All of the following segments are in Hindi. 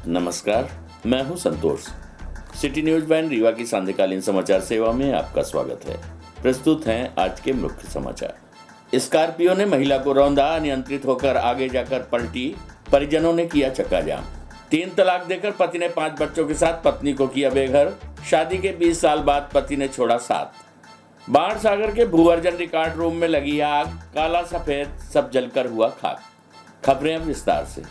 नमस्कार, मैं हूं संतोष। सिटी न्यूज वैन रीवा की सांध्यकालीन समाचार सेवा में आपका स्वागत है। प्रस्तुत हैं आज के मुख्य समाचार। स्कॉर्पियो ने महिला को रौंदा, अनियंत्रित होकर आगे जाकर पलटी, परिजनों ने किया चक्काजाम। 3 तलाक देकर पति ने 5 बच्चों के साथ पत्नी को किया बेघर। शादी के 20 साल बाद पति ने छोड़ा साथ। बाढ़ सागर के भूवर्जन रिकॉर्ड रूम में लगी आग, काला सफेद सब जलकर हुआ खाक। खबरें अब विस्तार से।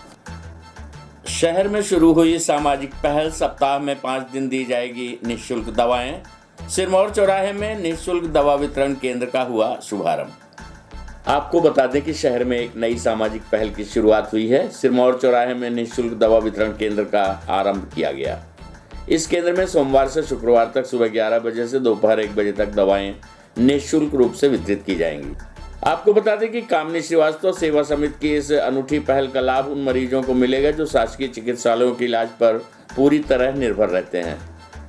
शहर में शुरू हुई सामाजिक पहल, सप्ताह में 5 दिन दी जाएगी निःशुल्क दवाएं। सिरमौर चौराहे में निःशुल्क दवा वितरण केंद्र का हुआ शुभारंभ। आपको बता दें कि शहर में एक नई सामाजिक पहल की शुरुआत हुई है। सिरमौर चौराहे में निःशुल्क दवा वितरण केंद्र का आरंभ किया गया। इस केंद्र में सोमवार से शुक्रवार तक सुबह 11 बजे से दोपहर 1 बजे तक दवाएं निःशुल्क रूप से वितरित की जाएंगी। आपको बता दें कि कामिनी श्रीवास्तव सेवा समिति की इस अनूठी पहल का लाभ उन मरीजों को मिलेगा जो शासकीय चिकित्सालयों के इलाज पर पूरी तरह निर्भर रहते हैं,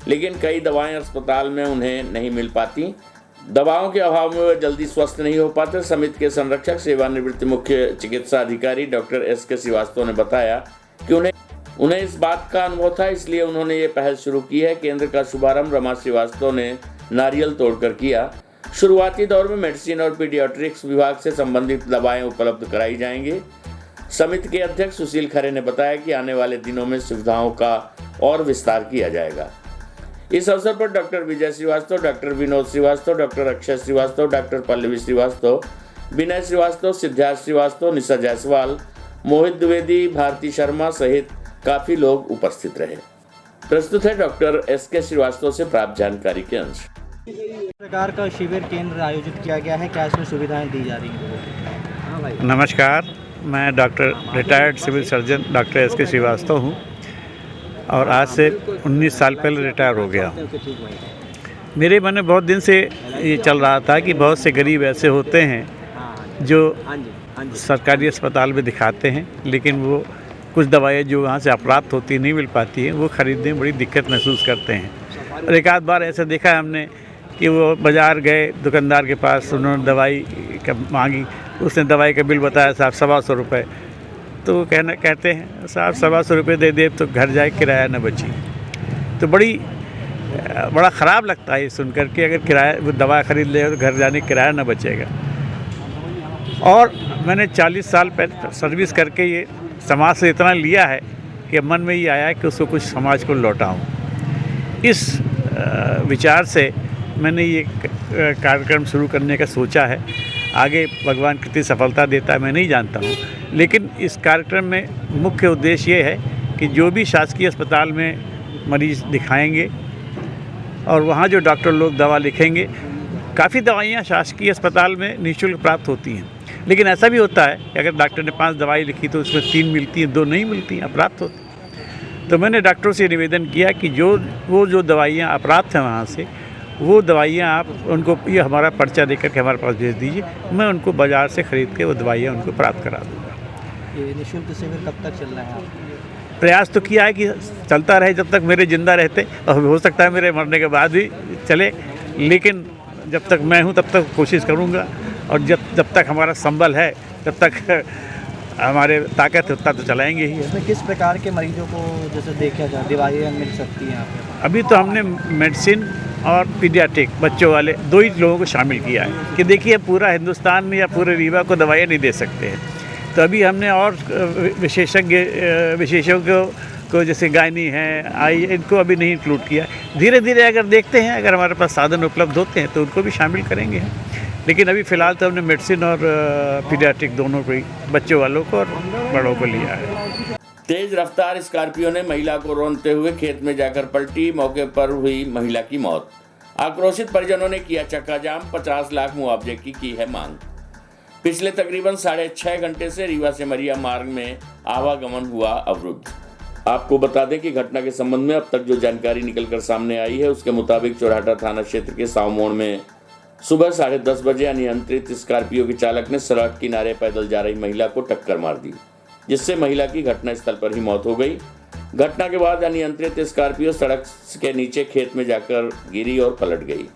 लेकिन कई दवाएं अस्पताल में उन्हें नहीं मिल पाती। दवाओं के अभाव में वे जल्दी स्वस्थ नहीं हो पाते। समिति के संरक्षक सेवानिवृत्त मुख्य चिकित्सा अधिकारी डॉक्टर SK श्रीवास्तव ने बताया कि उन्हें इस बात का अनुभव था, इसलिए उन्होंने ये पहल शुरू की है। केंद्र का शुभारंभ रमा श्रीवास्तव ने नारियल तोड़कर किया। शुरुआती दौर में मेडिसिन और पीडियाट्रिक्स विभाग से संबंधित दवाएं उपलब्ध कराई जाएंगी। समिति के अध्यक्ष सुशील खरे ने बताया कि आने वाले दिनों में सुविधाओं का और विस्तार किया जाएगा। इस अवसर पर doctor Vijay Srivastava, doctor Vinod Srivastava, doctor Akshay Srivastava, doctor Pallavi Srivastava, Vinay Srivastava, Siddharth Srivastava, Nisha Jaiswal, Mohit Dwivedi, Bharti Sharma सहित काफी लोग उपस्थित रहे। प्रस्तुत है डॉक्टर SK श्रीवास्तव से प्राप्त जानकारी के अंश। प्रकार का शिविर केंद्र आयोजित किया गया है, क्या इसमें सुविधाएं दी जा रही हैं? नमस्कार, मैं doctor retired civil surgeon doctor SK Shrivastava हूँ और आज से 19 साल पहले रिटायर हो गया। मेरे मन में बहुत दिन से ये चल रहा था कि बहुत से गरीब ऐसे होते हैं जो सरकारी अस्पताल में दिखाते हैं, लेकिन वो कुछ दवाएं जो वहाँ से अप्राप्त होती नहीं मिल पाती हैं, वो ख़रीदने में बड़ी दिक्कत महसूस करते हैं। और एक आध बार ऐसा देखा है हमने कि वो बाज़ार गए, दुकानदार के पास उन्होंने दवाई मांगी, उसने दवाई का बिल बताया साहब 125 रुपये, तो वो कहते हैं साहब 125 रुपये दे दे तो घर जाए किराया न बची। तो बड़ा ख़राब लगता है ये सुन कर के, अगर किराया वो दवा ख़रीद ले तो घर जाने किराया न बचेगा। और मैंने 40 साल पहले सर्विस करके ये समाज से इतना लिया है कि मन में ये आया कि उसको कुछ समाज को लौटाऊँ। इस विचार से मैंने ये कार्यक्रम शुरू करने का सोचा है। आगे भगवान कितनी सफलता देता है मैं नहीं जानता हूँ, लेकिन इस कार्यक्रम में मुख्य उद्देश्य ये है कि जो भी शासकीय अस्पताल में मरीज़ दिखाएंगे और वहाँ जो डॉक्टर लोग दवा लिखेंगे, काफ़ी दवाइयाँ शासकीय अस्पताल में निःशुल्क प्राप्त होती हैं, लेकिन ऐसा भी होता है कि अगर डॉक्टर ने 5 दवाई लिखी तो उसमें 3 मिलती हैं, 2 नहीं मिलती हैं, अप्राप्त होती। तो मैंने डॉक्टरों से निवेदन किया कि जो दवाइयाँ अप्राप्त हैं वहाँ से, वो दवाइयाँ आप उनको ये हमारा पर्चा देकर के हमारे पास भेज दीजिए, मैं उनको बाज़ार से ख़रीद के वो दवाइयाँ उनको प्राप्त करा दूँगा। ये निःशुल्क शिविर कब तक चल रहा है? प्रयास तो किया है कि चलता रहे जब तक मेरे ज़िंदा रहते, और हो सकता है मेरे मरने के बाद भी चले, लेकिन जब तक मैं हूँ तब तक कोशिश करूँगा, और जब तक हमारा संबल है तब तक हमारे ताकत उतना तो चलाएंगे ही। इसमें किस प्रकार के मरीजों को जैसे देखा जाए दवाइयाँ मिल सकती हैं यहाँ पे? अभी तो हमने मेडिसिन और पीडियाट्रिक बच्चों वाले 2 ही लोगों को शामिल किया है कि देखिए पूरा हिंदुस्तान में या पूरे रीवा को दवाइयाँ नहीं दे सकते हैं, तो अभी हमने और विशेषज्ञों को जैसे गायनी है, इनको अभी नहीं इंक्लूड किया। धीरे धीरे अगर देखते हैं, अगर हमारे पास साधन उपलब्ध होते हैं तो उनको भी शामिल करेंगे, लेकिन अभी फ़िलहाल तो हमने मेडिसिन और पीडियाट्रिक दोनों को ही, बच्चों वालों को और बड़ों को लिया है। तेज रफ्तार स्कॉर्पियो ने महिला को रौंदते हुए खेत में जाकर पलटी, मौके पर हुई महिला की मौत। आक्रोशित परिजनों ने किया चक्काजाम, 50 लाख मुआवजे की है मांग। पिछले तकरीबन 6.5 घंटे से रीवा से मरिया मार्ग में आवागमन हुआ अवरुद्ध। आपको बता दें कि घटना के संबंध में अब तक जो जानकारी निकलकर सामने आई है उसके मुताबिक चौराहा थाना क्षेत्र के साव मोड़ में सुबह 10:30 बजे अनियंत्रित स्कॉर्पियो के चालक ने सड़क किनारे पैदल जा रही महिला को टक्कर मार दी, जिससे महिला की घटनास्थल पर ही मौत हो गई। घटना के बाद अनियंत्रित स्कॉर्पियो सड़क के नीचे खेत में जाकर गिरी और पलट गई।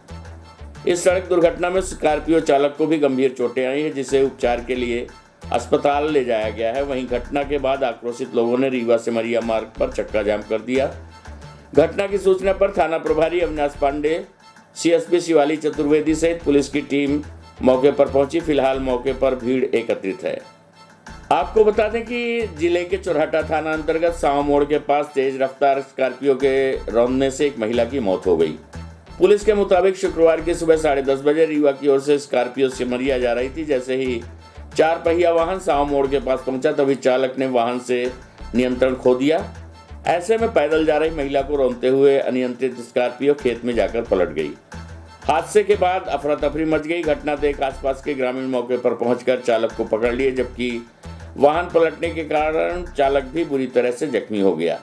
इस सड़क दुर्घटना में स्कॉर्पियो चालक को भी गंभीर चोटें आई हैं, जिसे उपचार के लिए अस्पताल ले जाया गया है। वहीं घटना के बाद आक्रोशित लोगों ने रीवा सिमरिया मार्ग पर चक्का जाम कर दिया। घटना की सूचना पर थाना प्रभारी अविनाश पांडे, सीएसपी शिवाली चतुर्वेदी सहित पुलिस की टीम मौके पर पहुंची। फिलहाल मौके पर भीड़ एकत्रित है। आपको बता दें कि जिले के चोरहटा थाना अंतर्गत साव मोड़ के पास तेज रफ्तार स्कॉर्पियो के रौंदने से एक महिला की मौत हो गई। पुलिस के मुताबिक शुक्रवार की सुबह 10:30 बजे रीवा की ओर से स्कॉर्पियो सिमरिया जा रही थी। जैसे ही 4 पहिया वाहन साव मोड़ के पास पहुंचा, तभी चालक ने वाहन से नियंत्रण खो दिया। ऐसे में पैदल जा रही महिला को रौंदते हुए अनियंत्रित स्कॉर्पियो खेत में जाकर पलट गई। हादसे के बाद अफरा तफरी मच गई। घटना देख आसपास के ग्रामीण मौके पर पहुंचकर चालक को पकड़ लिए, जबकि वाहन पलटने के कारण चालक भी बुरी तरह से जख्मी हो गया।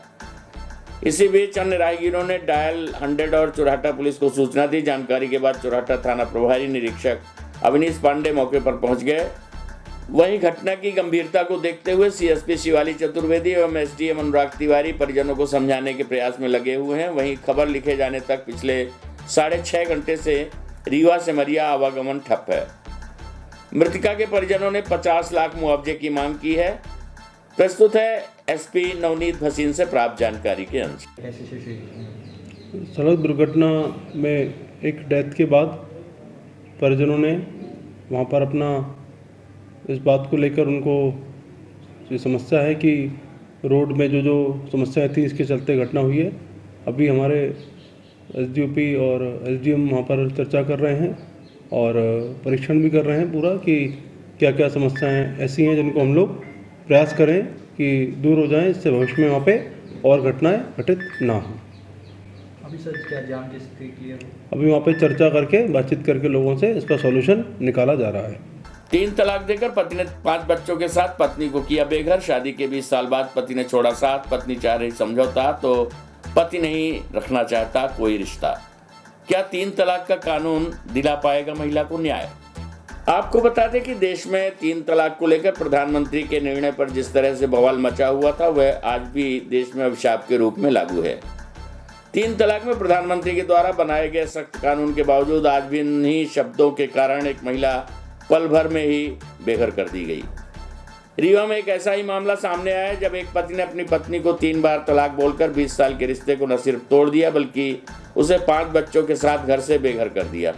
इसी बीच अन्य राहगीरों ने डायल 100 और चोरहटा पुलिस को सूचना दी। जानकारी के बाद चोरहटा थाना प्रभारी निरीक्षक अविनाश पांडे मौके पर पहुंच गए। वहीं घटना की गंभीरता को देखते हुए सीएसपी शिवाली चतुर्वेदी एवं एसडीएम अनुराग तिवारी परिजनों को समझाने के प्रयास में लगे हुए हैं। वहीं खबर लिखे जाने तक पिछले 6.5 घंटे से रीवा सिमरिया आवागमन ठप है। मृतका के परिजनों ने 50 लाख मुआवजे की मांग की है। प्रस्तुत है एसपी नवनीत भसीन से प्राप्त जानकारी के अंश। सड़क दुर्घटना में एक डेथ के बाद परिजनों ने वहाँ पर अपना इस बात को लेकर उनको ये समस्या है कि रोड में जो समस्याएं थी, इसके चलते घटना हुई है। अभी हमारे एसडीओपी और एसडीएम वहाँ पर चर्चा कर रहे हैं और परीक्षण भी कर रहे हैं पूरा कि क्या क्या समस्याएं ऐसी हैं जिनको हम लोग प्रयास करें कि दूर हो जाएं, इससे भविष्य में वहाँ पे और घटनाएं घटित ना हो। अभी सर क्या जाम की स्थिति क्लियर हो? अभी वहाँ पे चर्चा करके बातचीत करके लोगों से इसका सॉल्यूशन निकाला जा रहा है। 3 तलाक देकर पति ने 5 बच्चों के साथ पत्नी को किया बेघर। शादी के 20 साल बाद पति ने छोड़ा साथ। पत्नी चाह रही समझौता तो पति नहीं रखना चाहता कोई रिश्ता। क्या 3 तलाक का कानून दिला पाएगा महिला को न्याय? आपको बता दें कि देश में 3 तलाक को लेकर प्रधानमंत्री के निर्णय पर जिस तरह से बवाल मचा हुआ था, वह आज भी देश में अभिशाप के रूप में लागू है। 3 तलाक में प्रधानमंत्री के द्वारा बनाए गए सख्त कानून के बावजूद आज भी इन्हीं शब्दों के कारण एक महिला पल भर में ही बेघर कर दी गई। रीवा में एक ऐसा ही मामला सामने आया जब एक पति ने अपनी पत्नी को 3 बार तलाक बोलकर 20 साल के रिश्ते को न सिर्फ तोड़ दिया बल्कि उसे 5 बच्चों के साथ घर से बेघर कर दिया।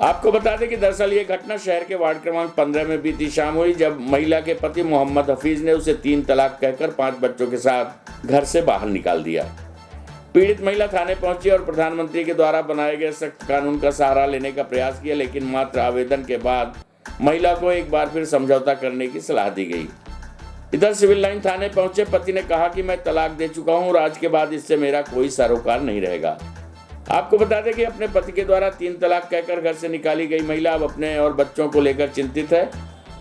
आपको बता दें कि दरअसल ये घटना शहर के वार्ड क्रमांक 15 में बीती शाम हुई, जब महिला के पति मोहम्मद हफीज ने उसे 3 तलाक कहकर 5 बच्चों के साथ घर से बाहर निकाल दिया। पीड़ित महिला थाने पहुंची और प्रधानमंत्री के द्वारा बनाए गए सख्त कानून का सहारा लेने का प्रयास किया, लेकिन मात्र आवेदन के बाद महिला को एक बार फिर समझौता करने की सलाह दी गई। इधर सिविल लाइन थाने पहुंचे पति ने कहा कि मैं तलाक दे चुका हूं और आज के बाद इससे मेरा कोई सरोकार नहीं रहेगा। आपको बता दें कि अपने पति के द्वारा 3 तलाक कहकर घर से निकाली गई महिला अब अपने और बच्चों को लेकर चिंतित है।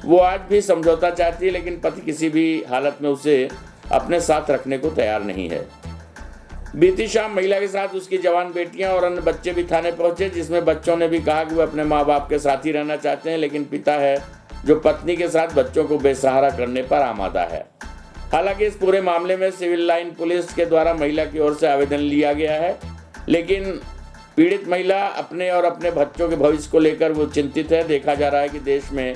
वो आज भी समझौता चाहती है, लेकिन पति किसी भी हालत में उसे अपने साथ रखने को तैयार नहीं है। बीती शाम महिला के साथ उसकी जवान बेटियां और अन्य बच्चे भी थाने पहुंचे, जिसमें बच्चों ने भी कहा कि वो अपने माँ बाप के साथ ही रहना चाहते हैं, लेकिन पिता है जो पत्नी के साथ बच्चों को बेसहारा करने पर आमादा है। हालांकि इस पूरे मामले में सिविल लाइन पुलिस के द्वारा महिला की ओर से आवेदन लिया गया है, लेकिन पीड़ित महिला अपने और अपने बच्चों के भविष्य को लेकर वो चिंतित है। देखा जा रहा है कि देश में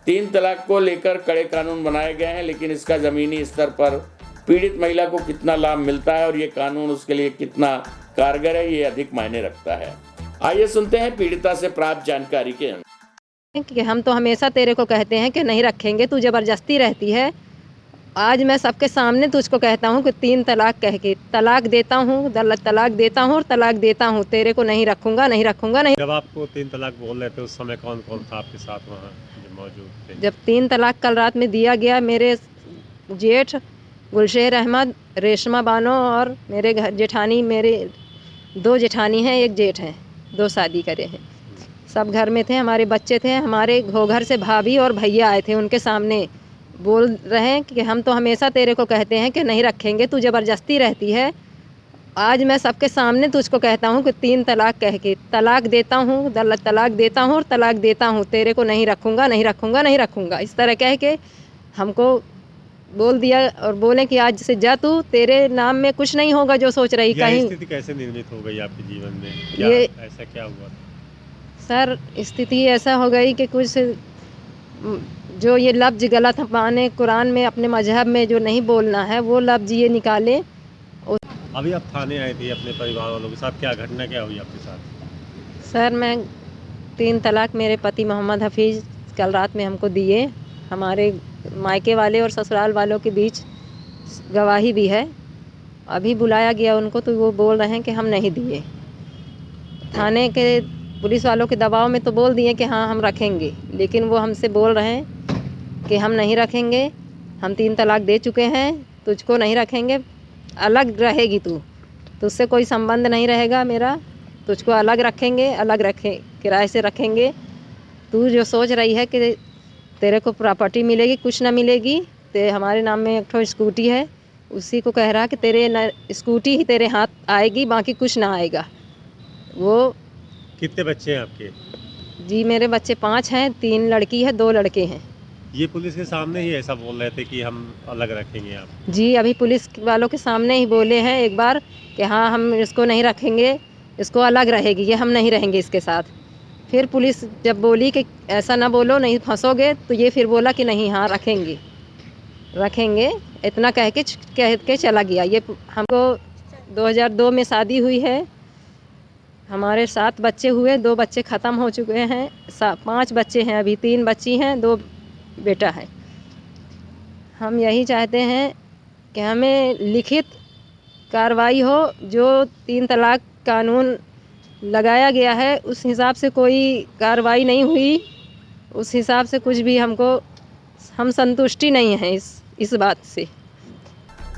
3 तलाक को लेकर कड़े कानून बनाए गए हैं, लेकिन इसका जमीनी स्तर पर पीड़ित महिला को कितना लाभ मिलता है और ये कानून उसके लिए कितना कारगर है, ये अधिक मायने रखता है। आइए सुनते हैं पीड़िता से प्राप्त जानकारी के अनुसार। कि हम तो हमेशा तेरे को कहते हैं कि नहीं रखेंगे, तू जबरदस्ती रहती है। आज मैं सबके सामने तुझको कहता हूँ कि 3 तलाक कह के तलाक देता हूँ, तलाक देता हूँ और तलाक देता हूँ। तेरे को नहीं रखूँगा, नहीं रखूँगा, नहीं। जब आपको 3 तलाक बोल रहे थे उस समय कौन कौन था आपके साथ वहाँ जो मौजूद थे? जब 3 तलाक कल रात में दिया गया, मेरे जेठ गुलशेर अहमद, रेशमा बानो और मेरे घर जेठानी, मेरे 2 जेठानी हैं, 1 जेठ हैं, 2 शादी करे हैं। सब घर में थे, हमारे बच्चे थे। हमारे घर से भाभी और भैया आए थे, उनके सामने बोल रहे हैं कि हम तो हमेशा तेरे को कहते हैं कि नहीं रखेंगे, तू जबरदस्ती रहती है। आज मैं सबके सामने तुझको कहता हूँ कि 3 तलाक कह के तलाक देता हूँ, तलाक देता हूँ और तलाक देता हूँ। तेरे को नहीं रखूँगा, नहीं रखूँगा, नहीं रखूँगा, इस तरह कह के हमको बोल दिया और बोले कि आज से जा, तू तेरे नाम में कुछ नहीं होगा जो सोच रही। कहीं स्थिति कैसे निर्मित हो गई आपके जीवन में? ये ऐसा क्या हुआ? सर स्थिति ऐसा हो गई कि कुछ जो ये लफ्ज़ गलत माने कुरान में अपने मजहब में जो नहीं बोलना है वो लफ्ज़ ये निकाले। अभी आप थाने आए थे अपने परिवार वालों के साथ, क्या घटना क्या हुई आपके साथ? सर मैं 3 तलाक मेरे पति मोहम्मद हफीज़ कल रात में हमको दिए। हमारे मायके वाले और ससुराल वालों के बीच गवाही भी है। अभी बुलाया गया उनको तो वो बोल रहे हैं कि हम नहीं दिए। थाने के पुलिस वालों के दबाव में तो बोल दिए कि हाँ हम रखेंगे, लेकिन वो हमसे बोल रहे हैं कि हम नहीं रखेंगे, हम 3 तलाक दे चुके हैं, तुझको नहीं रखेंगे, अलग रहेगी तू, तुझसे कोई संबंध नहीं रहेगा मेरा, तुझको अलग रखेंगे, अलग रखें, किराए से रखेंगे। तू जो सोच रही है कि तेरे को प्रॉपर्टी मिलेगी, कुछ ना मिलेगी। ते हमारे नाम में एक ठो स्कूटी है, उसी को कह रहा कि तेरे न स्कूटी ही तेरे हाथ आएगी, बाकी कुछ ना आएगा। वो कितने बच्चे हैं आपके? जी मेरे बच्चे 5 हैं, 3 लड़की है, 2 लड़के हैं। ये पुलिस के सामने ही ऐसा बोल रहे थे कि हम अलग रखेंगे आप? जी अभी पुलिस वालों के सामने ही बोले हैं एक बार कि हाँ हम इसको नहीं रखेंगे, इसको अलग रहेगी, ये हम नहीं रहेंगे इसके साथ। फिर पुलिस जब बोली कि ऐसा ना बोलो, नहीं फंसोगे, तो ये फिर बोला कि नहीं हाँ रखेंगे रखेंगे, इतना कह के चला गया। ये हमको 2002 में शादी हुई है, हमारे 7 बच्चे हुए, 2 बच्चे ख़त्म हो चुके हैं, 5 बच्चे हैं, अभी 3 बच्ची हैं, 2 बेटा है। हम यही चाहते हैं कि हमें लिखित कार्रवाई हो, जो 3 तलाक कानून लगाया गया है उस हिसाब से कोई कार्रवाई नहीं हुई, उस हिसाब से कुछ भी हम संतुष्टि नहीं हैं इस बात से।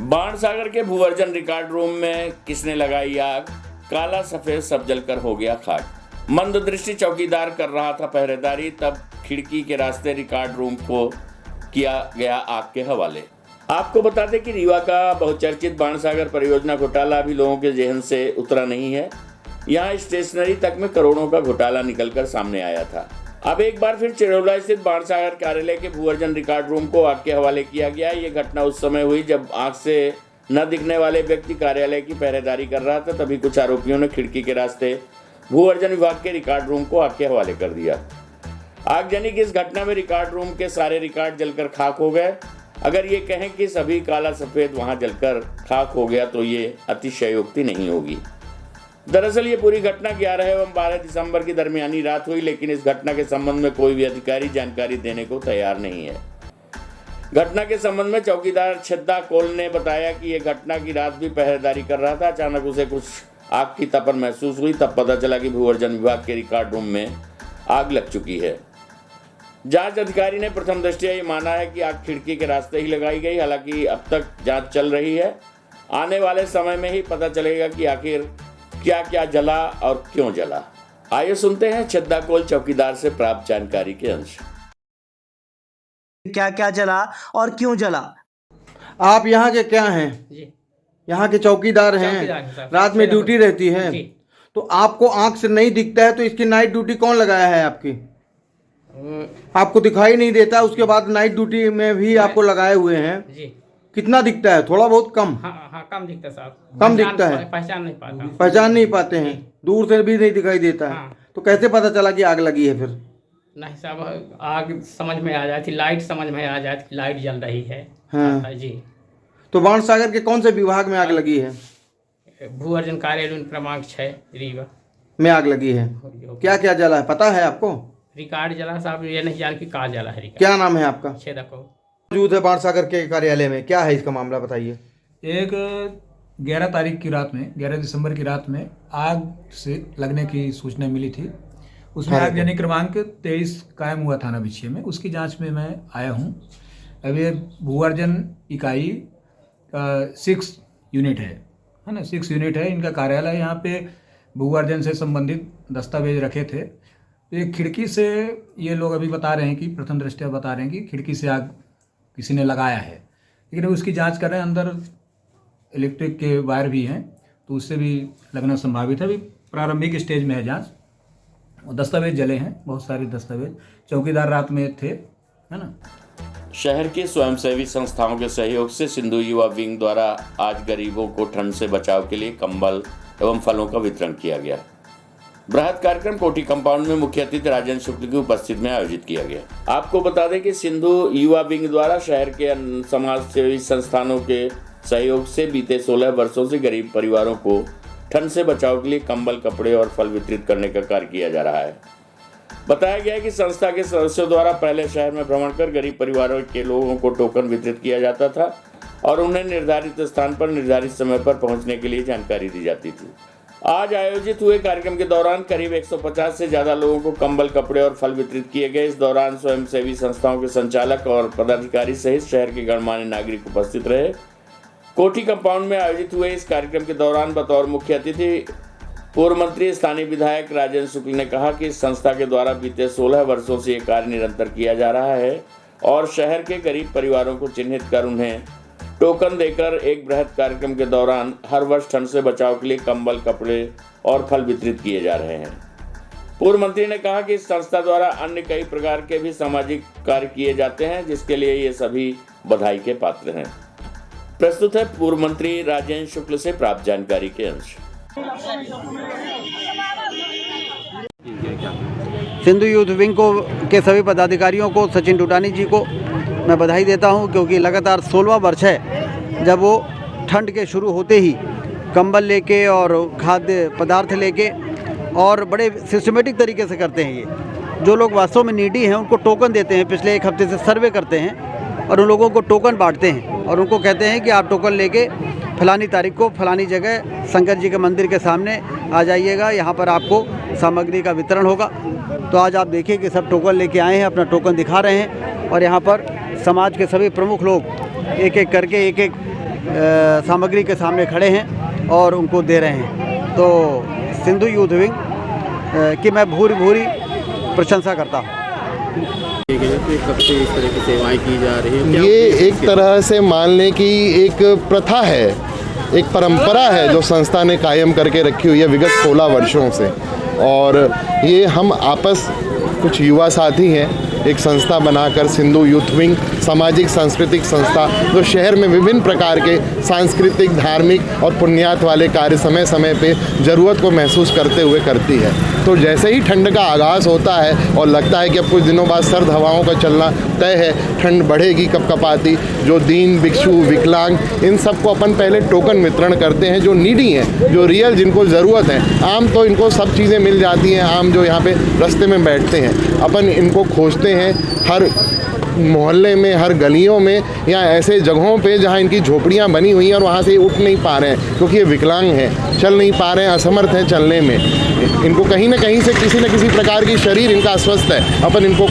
बाणसागर के भूवर्जन रिकॉर्ड रूम में किसने लगाई आग? काला सफेद सब जलकर हो गया खाक। मंददृष्टि चौकीदार कर रहा था पहरेदारी, तब खिड़की के रास्ते रिकॉर्ड रूम को किया गया आग के हवाले। आपको बता दें कि रीवा का बहुचर्चित बाणसागर परियोजना घोटाला अभी लोगों के जहन से उतरा नहीं है। यहाँ स्टेशनरी तक में करोड़ों का घोटाला निकलकर सामने आया था। अब एक बार फिर चिरौला स्थित बाणसागर कार्यालय के भूवर्जन रिकॉर्ड रूम को आग के हवाले किया गया। ये घटना उस समय हुई जब आग से न दिखने वाले व्यक्ति कार्यालय की पहरेदारी कर रहा था। तभी कुछ आरोपियों ने खिड़की के रास्ते भूवर्जन विभाग के रिकॉर्ड रूम को आग के हवाले कर दिया। आगजनी की इस घटना में रिकॉर्ड रूम के सारे रिकॉर्ड जलकर खाक हो गए। अगर ये कहें कि सभी काला सफेद वहां जलकर खाक हो गया तो ये अतिशयोक्ति नहीं होगी। दरअसल ये पूरी घटना 11 एवं 12 दिसंबर की दरमियानी रात हुई, लेकिन इस घटना के संबंध में कोई भी अधिकारी जानकारी देने को तैयार नहीं है। घटना के संबंध में चौकीदार छद्दा कोल ने बताया कि ये घटना की रात भी पहरेदारी कर रहा था। अचानक उसे कुछ आग की तपन महसूस हुई, तब पता चला कि भूवर्जन विभाग के रिकॉर्ड रूम में आग लग चुकी है। जांच अधिकारी ने प्रथम दृष्टया ये माना है कि आग खिड़की के रास्ते ही लगाई गई। हालांकि अब तक जांच चल रही है, आने वाले समय में ही पता चलेगा कि आखिर क्या क्या जला और क्यों जला। आइए सुनते हैं छद्दा कोल चौकीदार से प्राप्त जानकारी के अंश। क्या क्या जला और क्यों जला? आप यहाँ के क्या हैं? जी यहाँ के चौकीदार हैं। चौकीदार हैं साहब। रात में ड्यूटी रहती है, जी। तो आपको आंख से नहीं दिखता है, तो इसकी नाइट ड्यूटी कौन लगाया है आपकी? आपको दिखाई नहीं देता, उसके बाद नाइट ड्यूटी में भी आपको लगाए हुए हैं। जी कितना दिखता है? थोड़ा बहुत कम? हाँ कम दिखता है साहब। कम दिखता है? पहचान नहीं पाता। पहचान नहीं पाते हैं, दूर से भी नहीं दिखाई देता है। हाँ। तो कैसे पता चला कि आग लगी है फिर? नहीं साहब, आग समझ में आ जाती, लाइट समझ में आ जाती, लाइट जल रही है। हाँ। जी। तो बाणसागर के कौन से विभाग में आग लगी है? भूवर्जन कार्यालय क्रमांक 6 रीवा में आग लगी है। क्या क्या जला है पता है आपको? रिकॉर्ड जला साहब, ये नहीं जान कि कहाँ जला है रिकॉर्ड। क्या नाम है आपका? छेदा को मौजूद है बाणसागर के कार्यालय में, क्या है इसका मामला बताइए। एक 11 तारीख की रात में, 11 दिसंबर की रात में आग से लगने की सूचना मिली थी। उसमें आगजनी क्रमांक 23 कायम हुआ थाना बिछिया में, उसकी जांच में मैं आया हूं। अब ये भूवर्जन इकाई 6 यूनिट है ना, 6 यूनिट है इनका कार्यालय। यहाँ पे भूवर्जन से संबंधित दस्तावेज रखे थे। एक खिड़की से ये लोग अभी बता रहे हैं कि प्रथम दृष्टया बता रहे हैं कि खिड़की से आग किसी ने लगाया है, लेकिन उसकी जांच कर रहे हैं। अंदर इलेक्ट्रिक के वायर भी हैं, तो उससे भी लगना संभावित है। अभी प्रारंभिक स्टेज में है जांच। दस्तावेज जले हैं, बहुत सारे दस्तावेज। चौकीदार रात में थे, है ना। शहर की स्वयंसेवी संस्थाओं के सहयोग से सिंधु युवा विंग द्वारा आज गरीबों को ठंड से बचाव के लिए कंबल एवं फलों का वितरण किया गया। बृहद कार्यक्रम कोठी कंपाउंड में मुख्य अतिथि राजेंद्र शुक्ल की उपस्थिति में आयोजित किया गया। आपको बता दें कि सिंधु युवा विंग द्वारा शहर के समाज सेवी संस्थानों के सहयोग से बीते 16 वर्षों से गरीब परिवारों को ठंड से बचाव के लिए कंबल, कपड़े और फल वितरित करने का कार्य किया जा रहा है। बताया गया है कि संस्था के सदस्यों द्वारा पहले शहर में भ्रमण कर गरीब परिवारों के लोगों को टोकन वितरित किया जाता था और उन्हें निर्धारित स्थान पर निर्धारित समय पर पहुंचने के लिए जानकारी दी जाती थी। आज आयोजित हुए कार्यक्रम के दौरान करीब 150 से ज्यादा लोगों को कंबल, कपड़े और फल वितरित किए गए। इस दौरान स्वयंसेवी संस्थाओं के संचालक और पदाधिकारी सहित शहर के गणमान्य नागरिक उपस्थित रहे। कोठी कंपाउंड में आयोजित हुए इस कार्यक्रम के दौरान बतौर मुख्य अतिथि पूर्व मंत्री स्थानीय विधायक राजेंद्र शुक्ल ने कहा कि इस संस्था के द्वारा बीते 16 वर्षों से ये कार्य निरंतर किया जा रहा है और शहर के गरीब परिवारों को चिन्हित कर उन्हें टोकन देकर एक बृहद कार्यक्रम के दौरान हर वर्ष ठंड से बचाव के लिए कंबल, कपड़े और फल वितरित किए जा रहे हैं। पूर्व मंत्री ने कहा कि इस संस्था द्वारा अन्य कई प्रकार के भी सामाजिक कार्य किए जाते हैं, जिसके लिए ये सभी बधाई के पात्र हैं। प्रस्तुत है पूर्व मंत्री राजेंद्र शुक्ल से प्राप्त जानकारी के अंश। सिंधु यूथ विंग को के सभी पदाधिकारियों को, सचिन डुडानी जी को मैं बधाई देता हूं, क्योंकि लगातार 16वां वर्ष है जब वो ठंड के शुरू होते ही कंबल लेके और खाद्य पदार्थ लेके और बड़े सिस्टमेटिक तरीके से करते हैं। ये जो लोग वास्तव में नीडी हैं उनको टोकन देते हैं। पिछले एक हफ्ते से सर्वे करते हैं और उन लोगों को टोकन बांटते हैं और उनको कहते हैं कि आप टोकन लेके फलानी तारीख को फलानी जगह शंकर जी के मंदिर के सामने आ जाइएगा, यहाँ पर आपको सामग्री का वितरण होगा। तो आज आप देखिए कि सब टोकन लेके आए हैं, अपना टोकन दिखा रहे हैं और यहाँ पर समाज के सभी प्रमुख लोग एक एक करके एक एक सामग्री के सामने खड़े हैं और उनको दे रहे हैं। तो सिंधु यूथ विंग की मैं भूरी प्रशंसा करता हूँ। कब से इस तरह की सेवाएं की जा रही हैं? ये एक तरह से मान लें कि एक प्रथा है, एक परंपरा है जो संस्था ने कायम करके रखी हुई है विगत 16 वर्षों से। और ये हम आपस कुछ युवा साथी हैं, एक संस्था बनाकर सिंधु यूथ विंग सामाजिक सांस्कृतिक संस्था जो शहर में विभिन्न प्रकार के सांस्कृतिक, धार्मिक और पुण्यात वाले कार्य समय समय पे ज़रूरत को महसूस करते हुए करती है। तो जैसे ही ठंड का आगाज़ होता है और लगता है कि अब कुछ दिनों बाद सर्द हवाओं का चलना तय है, ठंड बढ़ेगी कपकपाती, जो दीन, भिक्षु, विकलांग, इन सबको अपन पहले टोकन वितरण करते हैं। जो नीडी हैं, जो रियल जिनको ज़रूरत है, आम तो इनको सब चीज़ें मिल जाती हैं, आम जो यहाँ पे रास्ते में बैठते हैं, अपन इनको खोजते हैं हर मोहल्ले में, हर गलियों में या ऐसे जगहों पे जहाँ इनकी झोपड़ियाँ बनी हुई हैं और वहाँ से उठ नहीं पा रहे हैं क्योंकि ये विकलांग हैं, चल नहीं पा रहे हैं, असमर्थ हैं चलने में। इनको कहीं ना कहीं से किसी न किसी प्रकार की शरीर इनका अस्वस्थ है। अपन इनको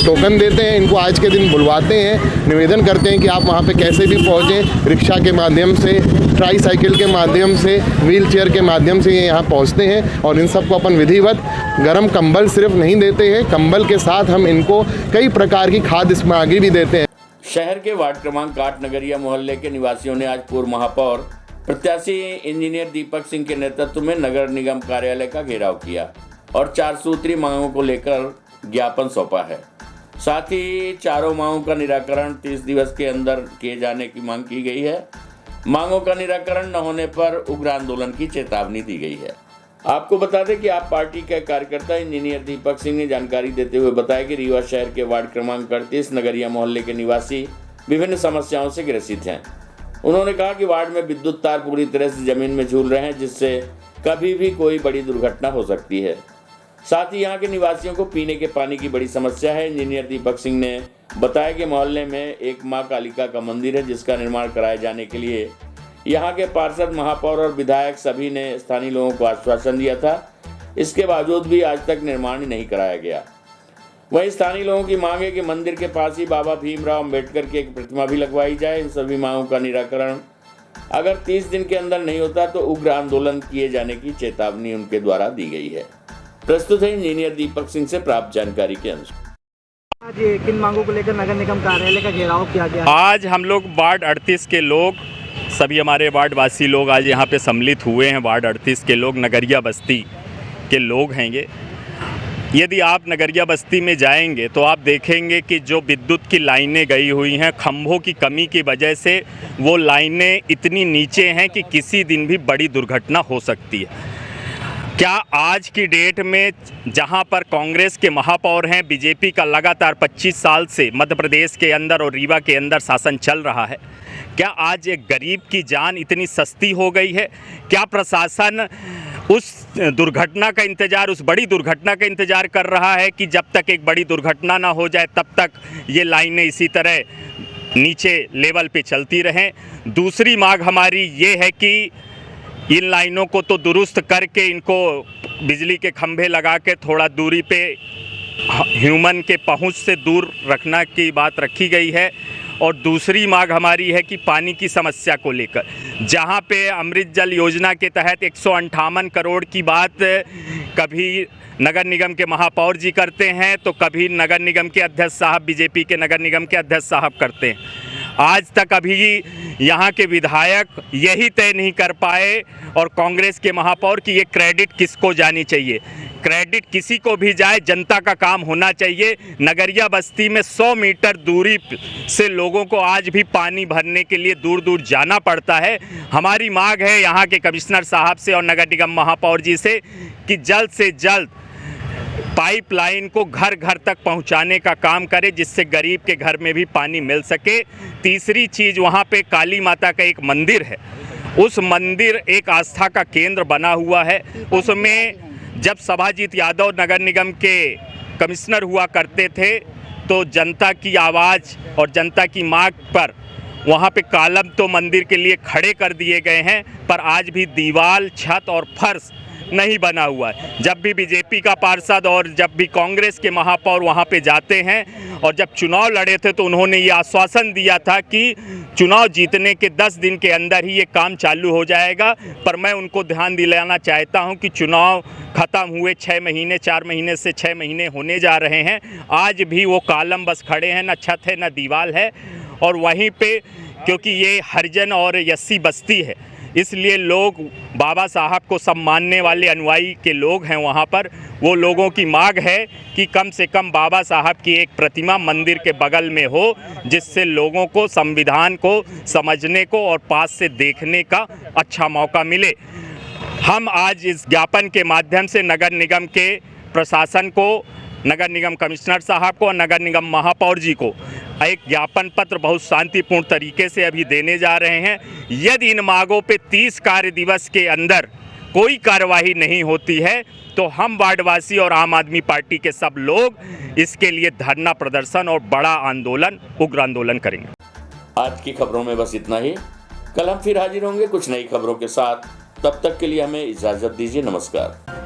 टोकन देते हैं, इनको आज के दिन बुलवाते हैं, निवेदन करते हैं कि आप वहाँ पे कैसे भी पहुँचें, रिक्शा के माध्यम से, ट्राई साइकिल के माध्यम से, व्हील चेयर के माध्यम से ये यहाँ पहुँचते हैं। और इन सबको अपन विधिवत गर्म कंबल सिर्फ नहीं देते हैं, कंबल के साथ हम इनको कई प्रकार की खाद्य सामग्री भी देते हैं। शहर के वार्ड क्रमांक 8 नगरिया मोहल्ले के निवासियों ने आज पूर्व महापौर प्रत्याशी इंजीनियर दीपक सिंह के नेतृत्व में नगर निगम कार्यालय का घेराव किया और 4 सूत्री मांगों को लेकर ज्ञापन सौंपा है। साथ ही चारों मांगों का निराकरण 30 दिवस के अंदर किए जाने की मांग की गई है। मांगों का निराकरण न होने पर उग्र आंदोलन की चेतावनी दी गई है। आपको बता दें कि आप पार्टी के कार्यकर्ता इंजीनियर दीपक सिंह ने जानकारी देते हुए बताया कि रीवा शहर के वार्ड क्रमांक 38 नगरिया मोहल्ले के निवासी विभिन्न समस्याओं से ग्रसित हैं। उन्होंने कहा कि वार्ड में विद्युत तार पूरी तरह से जमीन में झूल रहे हैं, जिससे कभी भी कोई बड़ी दुर्घटना हो सकती है। साथ ही यहाँ के निवासियों को पीने के पानी की बड़ी समस्या है। इंजीनियर दीपक सिंह ने बताया कि मोहल्ले में एक मां कालिका का मंदिर है, जिसका निर्माण कराए जाने के लिए यहाँ के पार्षद, महापौर और विधायक सभी ने स्थानीय लोगों को आश्वासन दिया था। इसके बावजूद भी आज तक निर्माण नहीं कराया गया। वहीं स्थानीय लोगों की मांग है कि मंदिर के पास ही बाबा भीमराव अम्बेडकर की एक प्रतिमा भी लगवाई जाए। इन सभी मांगों का निराकरण अगर 30 दिन के अंदर नहीं होता तो उग्र आंदोलन किए जाने की चेतावनी उनके द्वारा दी गई है। प्रस्तुत है इंजीनियर दीपक सिंह से प्राप्त जानकारी के अनुसार। आज किन मांगों को लेकर नगर निगम कार्यालय का घेराव किया गया? आज हम लोग वार्ड 38 के लोग, सभी हमारे वार्डवासी लोग आज यहाँ पे सम्मिलित हुए हैं। वार्ड 38 के लोग नगरिया बस्ती के लोग हैं ये। यदि आप नगरिया बस्ती में जाएंगे तो आप देखेंगे कि जो विद्युत की लाइनें गई हुई हैं, खंभों की कमी की वजह से वो लाइनें इतनी नीचे हैं कि किसी दिन भी बड़ी दुर्घटना हो सकती है। क्या आज की डेट में जहां पर कांग्रेस के महापौर हैं, बीजेपी का लगातार 25 साल से मध्य प्रदेश के अंदर और रीवा के अंदर शासन चल रहा है, क्या आज एक गरीब की जान इतनी सस्ती हो गई है? क्या प्रशासन उस दुर्घटना का इंतज़ार, उस बड़ी दुर्घटना का इंतज़ार कर रहा है कि जब तक एक बड़ी दुर्घटना ना हो जाए तब तक ये लाइनें इसी तरह नीचे लेवल पे चलती रहें? दूसरी मांग हमारी ये है कि इन लाइनों को तो दुरुस्त करके इनको बिजली के खंभे लगा के थोड़ा दूरी पे ह्यूमन के पहुंच से दूर रखना की बात रखी गई है। और दूसरी मांग हमारी है कि पानी की समस्या को लेकर, जहां पे अमृत जल योजना के तहत 158 करोड़ की बात कभी नगर निगम के महापौर जी करते हैं तो कभी नगर निगम के अध्यक्ष साहब, बीजेपी के नगर निगम के अध्यक्ष साहब करते हैं। आज तक अभी यहाँ के विधायक यही तय नहीं कर पाए और कांग्रेस के महापौर की ये क्रेडिट किसको जानी चाहिए। क्रेडिट किसी को भी जाए, जनता का काम होना चाहिए। नगरिया बस्ती में 100 मीटर दूरी से लोगों को आज भी पानी भरने के लिए दूर दूर जाना पड़ता है। हमारी मांग है यहाँ के कमिश्नर साहब से और नगर निगम महापौर जी से कि जल्द से जल्द पाइपलाइन को घर घर तक पहुंचाने का काम करे, जिससे गरीब के घर में भी पानी मिल सके। तीसरी चीज़, वहाँ पे काली माता का एक मंदिर है, उस मंदिर एक आस्था का केंद्र बना हुआ है। उसमें जब सभाजीत यादव नगर निगम के कमिश्नर हुआ करते थे तो जनता की आवाज़ और जनता की मांग पर वहाँ पे कालम तो मंदिर के लिए खड़े कर दिए गए हैं, पर आज भी दीवार, छत और फर्श नहीं बना हुआ है। जब भी बीजेपी का पार्षद और जब भी कांग्रेस के महापौर वहाँ पे जाते हैं और जब चुनाव लड़े थे तो उन्होंने ये आश्वासन दिया था कि चुनाव जीतने के 10 दिन के अंदर ही ये काम चालू हो जाएगा। पर मैं उनको ध्यान दिलाना चाहता हूँ कि चुनाव ख़त्म हुए 6 महीने, 4 महीने से 6 महीने होने जा रहे हैं, आज भी वो कालम बस खड़े हैं, ना छत है ना दीवार है। और वहीं पे क्योंकि ये हरिजन और एससी बस्ती है, इसलिए लोग बाबा साहब को सब मानने वाले अनुयायी के लोग हैं वहाँ पर। वो लोगों की मांग है कि कम से कम बाबा साहब की एक प्रतिमा मंदिर के बगल में हो, जिससे लोगों को संविधान को समझने को और पास से देखने का अच्छा मौका मिले। हम आज इस ज्ञापन के माध्यम से नगर निगम के प्रशासन को, नगर निगम कमिश्नर साहब को और नगर निगम महापौर जी को एक ज्ञापन पत्र बहुत शांतिपूर्ण तरीके से अभी देने जा रहे हैं। यदि इन मांगों पे 30 कार्य दिवस के अंदर कोई कार्यवाही नहीं होती है तो हम वार्डवासी और आम आदमी पार्टी के सब लोग इसके लिए धरना प्रदर्शन और बड़ा आंदोलन, उग्र आंदोलन करेंगे। आज की खबरों में बस इतना ही। कल हम फिर हाजिर होंगे कुछ नई खबरों के साथ। तब तक के लिए हमें इजाजत दीजिए। नमस्कार।